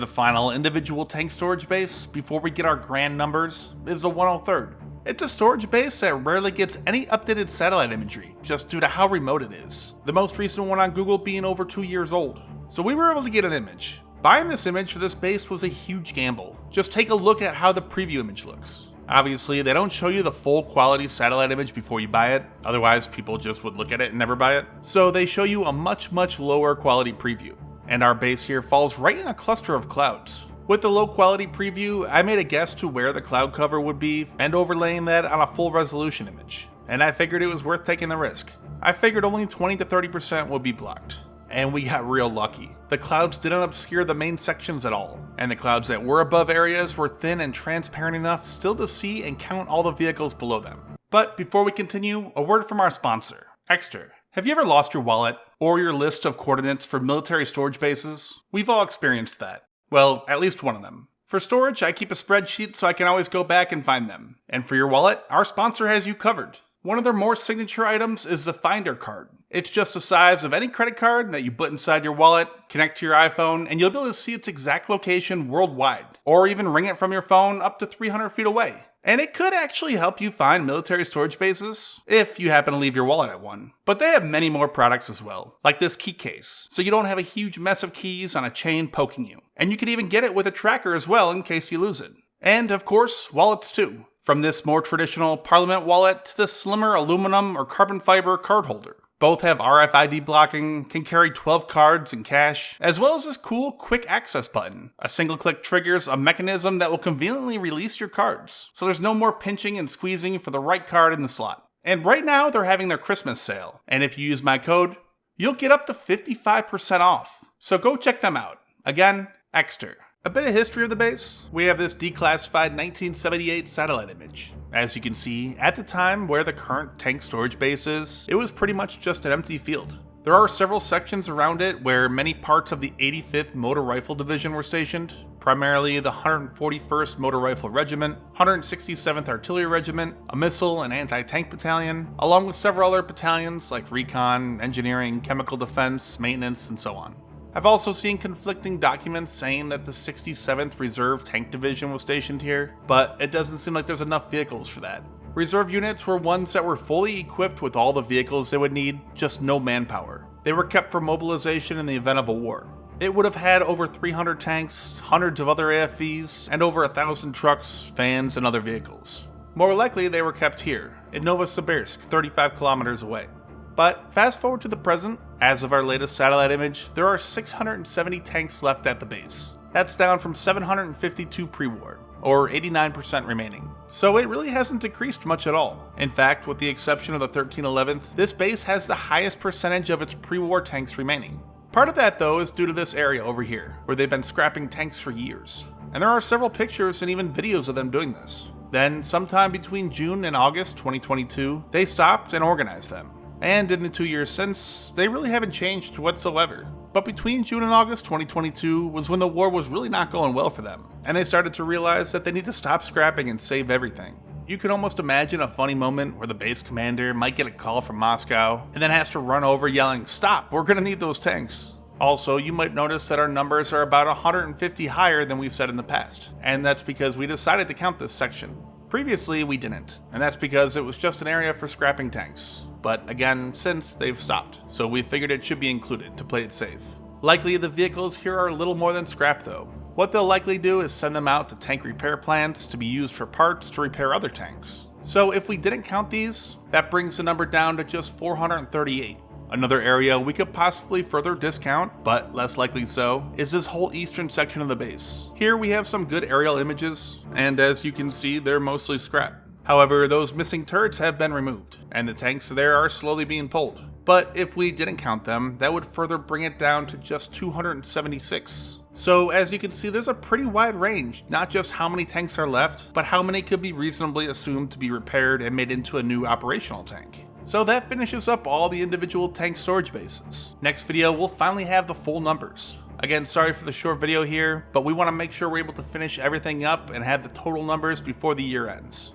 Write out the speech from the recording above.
final individual tank storage base, before we get our grand numbers, is the 103rd. It's a storage base that rarely gets any updated satellite imagery, just due to how remote it is. The most recent one on Google being over 2 years old. So we were able to get an image. Buying this image for this base was a huge gamble. Just take a look at how the preview image looks. Obviously, they don't show you the full quality satellite image before you buy it, otherwise people just would look at it and never buy it. So they show you a much lower quality preview. And our base here falls right in a cluster of clouds. With the low quality preview, I made a guess to where the cloud cover would be and overlaying that on a full resolution image. And I figured it was worth taking the risk. I figured only 20 to 30% would be blocked. And we got real lucky. The clouds didn't obscure the main sections at all, and the clouds that were above areas were thin and transparent enough still to see and count all the vehicles below them. But before we continue, a word from our sponsor, Exter. Have you ever lost your wallet or your list of coordinates for military storage bases? We've all experienced that. Well, at least one of them. For storage, I keep a spreadsheet so I can always go back and find them. And for your wallet, our sponsor has you covered. One of their more signature items is the Finder card. It's just the size of any credit card that you put inside your wallet, connect to your iPhone, and you'll be able to see its exact location worldwide, or even ring it from your phone up to 300 feet away. And it could actually help you find military storage bases, if you happen to leave your wallet at one. But they have many more products as well, like this key case, so you don't have a huge mess of keys on a chain poking you. And you can even get it with a tracker as well in case you lose it. And of course, wallets too. From this more traditional Parliament wallet to the slimmer aluminum or carbon fiber card holder. Both have RFID blocking, can carry 12 cards and cash, as well as this cool quick access button. A single click triggers a mechanism that will conveniently release your cards, so there's no more pinching and squeezing for the right card in the slot. And right now they're having their Christmas sale, and if you use my code, you'll get up to 55% off. So go check them out. Again, Exter. A bit of history of the base. We have this declassified 1978 satellite image. As you can see, at the time where the current tank storage base is, it was pretty much just an empty field. There are several sections around it where many parts of the 85th Motor Rifle Division were stationed, primarily the 141st Motor Rifle Regiment, 167th Artillery Regiment, a missile and anti-tank battalion, along with several other battalions like recon, engineering, chemical defense, maintenance, and so on. I've also seen conflicting documents saying that the 67th Reserve Tank Division was stationed here, but it doesn't seem like there's enough vehicles for that. Reserve units were ones that were fully equipped with all the vehicles they would need, just no manpower. They were kept for mobilization in the event of a war. It would have had over 300 tanks, hundreds of other AFVs, and over 1,000 trucks, vans, and other vehicles. More likely they were kept here, in Novosibirsk, 35 kilometers away. But fast forward to the present, as of our latest satellite image, there are 670 tanks left at the base. That's down from 752 pre-war, or 89% remaining. So it really hasn't decreased much at all. In fact, with the exception of the 1311th, this base has the highest percentage of its pre-war tanks remaining. Part of that though is due to this area over here, where they've been scrapping tanks for years. And there are several pictures and even videos of them doing this. Then, sometime between June and August 2022, they stopped and organized them. And in the 2 years since, they really haven't changed whatsoever. But between June and August 2022 was when the war was really not going well for them, and they started to realize that they need to stop scrapping and save everything. You can almost imagine a funny moment where the base commander might get a call from Moscow, and then has to run over yelling, "Stop, we're gonna need those tanks." Also, you might notice that our numbers are about 150 higher than we've said in the past, and that's because we decided to count this section. Previously, we didn't, and that's because it was just an area for scrapping tanks. But again, since they've stopped, so we figured it should be included to play it safe. Likely the vehicles here are a little more than scrap though. What they'll likely do is send them out to tank repair plants to be used for parts to repair other tanks. So if we didn't count these, that brings the number down to just 438. Another area we could possibly further discount, but less likely so, is this whole eastern section of the base. Here we have some good aerial images, and as you can see, they're mostly scrap. However, those missing turrets have been removed, and the tanks there are slowly being pulled. But if we didn't count them, that would further bring it down to just 276. So as you can see, there's a pretty wide range, not just how many tanks are left, but how many could be reasonably assumed to be repaired and made into a new operational tank. So that finishes up all the individual tank storage bases. Next video, we'll finally have the full numbers. Again, sorry for the short video here, but we want to make sure we're able to finish everything up and have the total numbers before the year ends.